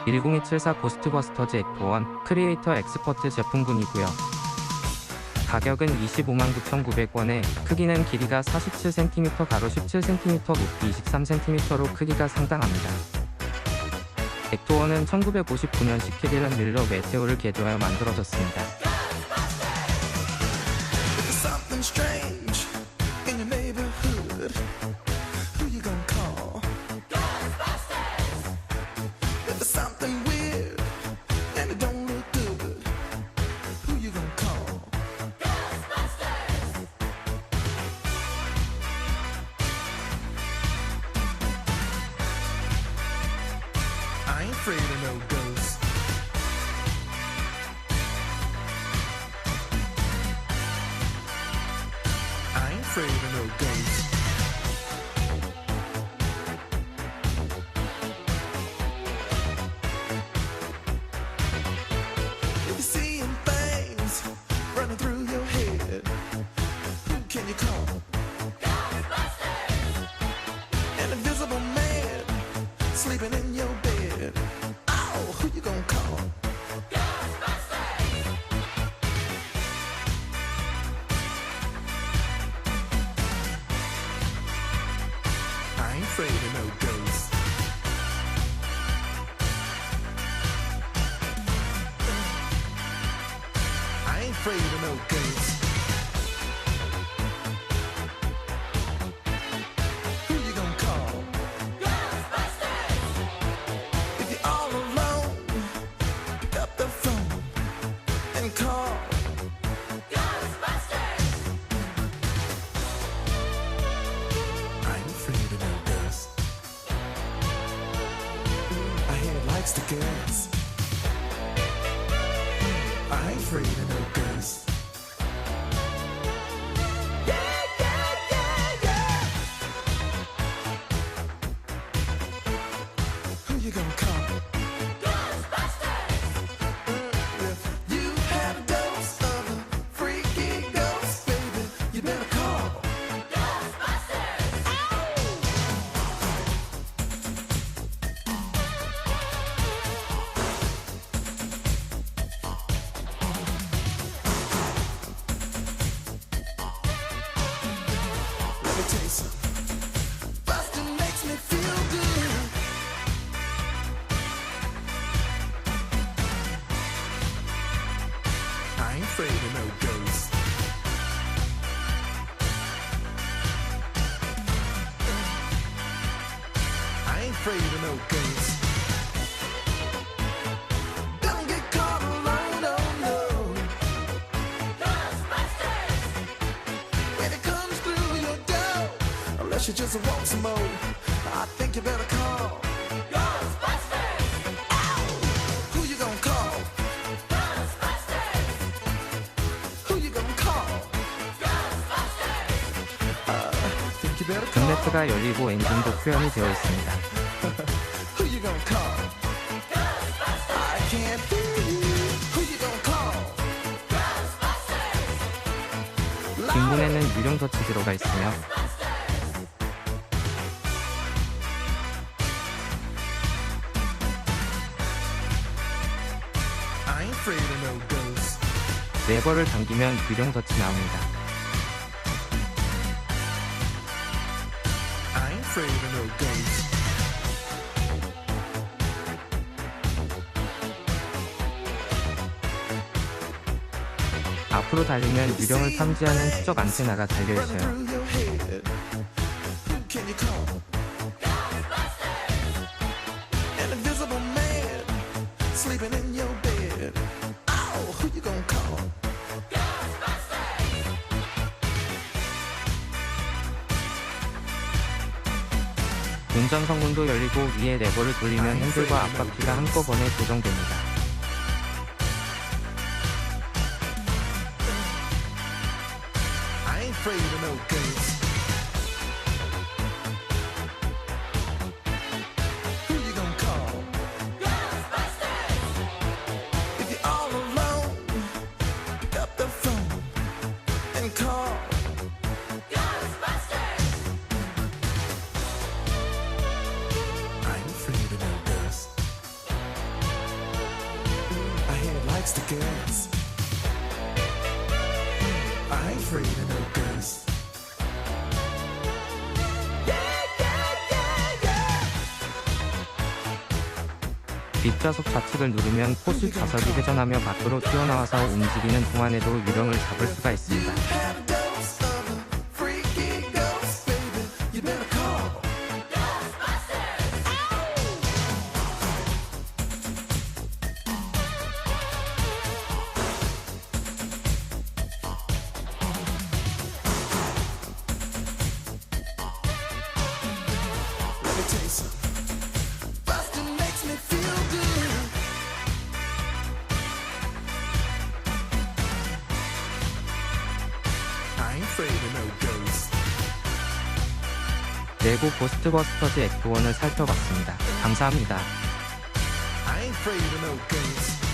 10274 고스트버스터즈 액트1 크리에이터 엑스퍼트 제품군이고요. 가격은 259,900원에 크기는 길이가 47cm, 가로 17cm, 높이 23cm로 크기가 상당합니다. 액트1은 1959년식 캐딜락 밀러 메테오를 개조하여 만들어졌습니다. Something strange in your neighborhood. Who you gonna call? Ghostbusters! If there's something weird and it don't look good, who you gonna call? Ghostbusters! I ain't afraid of no ghosts. I ain't afraid of no ghosts. If you're seeing things running through your head, who can you call? Ghostbusters! An invisible man sleeping in your bed. Oh, who you gonna call? Ghostbusters! I ain't afraid of no ghosts. I ain't afraid of no ghosts. Who you gonna call? Ghostbusters! If you're all alone, pick up the phone and call. Ghostbusters! I ain't afraid of no ghosts. I hear it likes to gas. I ain't afraid of no ghosts. Yeah, yeah, yeah, yeah. Who you gonna call? Ghostbusters! If you had a dose of a freaky ghost, baby, you better call. Ghostbusters! Let me tell you something. Bustin' makes me feel good. I ain't afraid of no ghosts. I ain't afraid of no ghosts. Don't get caught alone, oh no. Ghostbusters! When it comes through your door, unless you just want some more, I think you better call. Ghostbusters! Ow! Who you gonna call? Ghostbusters! Who you gonna call? Ghostbusters! Think you better call. 빅네트가 열리고 엔진도 표현이 되어 있습니다. Who you gonna call? I can't hear you. Who you gonna call? 뒷문에는 유령 덫이 들어가 있으며 I ain't afraid of no ghosts. 레버를 당기면 유령 덫이 나옵니다. I ain't afraid of no ghosts. 앞으로 달리면 유령을 탐지하는 추적 안테나가 달려 Running 있어요. through your head. Who can you call? An invisible man sleeping in your bed. Oh, who you gonna call? 운전 성문도 열리고 위에 레버를 돌리면 핸들과 앞바퀴가 한꺼번에 조정됩니다. I ain't afraid of no ghosts. Who you gonna call? If you're all alone, pick up the phone and call. I ain't afraid of no ghosts. likes the girls. I ain't afraid of no girls. 뒷좌석 좌측을 누르면 포수 좌석이 회전하며 밖으로 튀어나와서 움직이는 동안에도 유령을 잡을 수가 있습니다. Had a dose of a freaky ghost, baby. You better call. Let me tell you something. Bustin' makes me feel good. I ain't afraid of no ghosts. 레고 고스트버스터즈 액트 1을 살펴봤습니다. 감사합니다. I ain't afraid of no ghosts.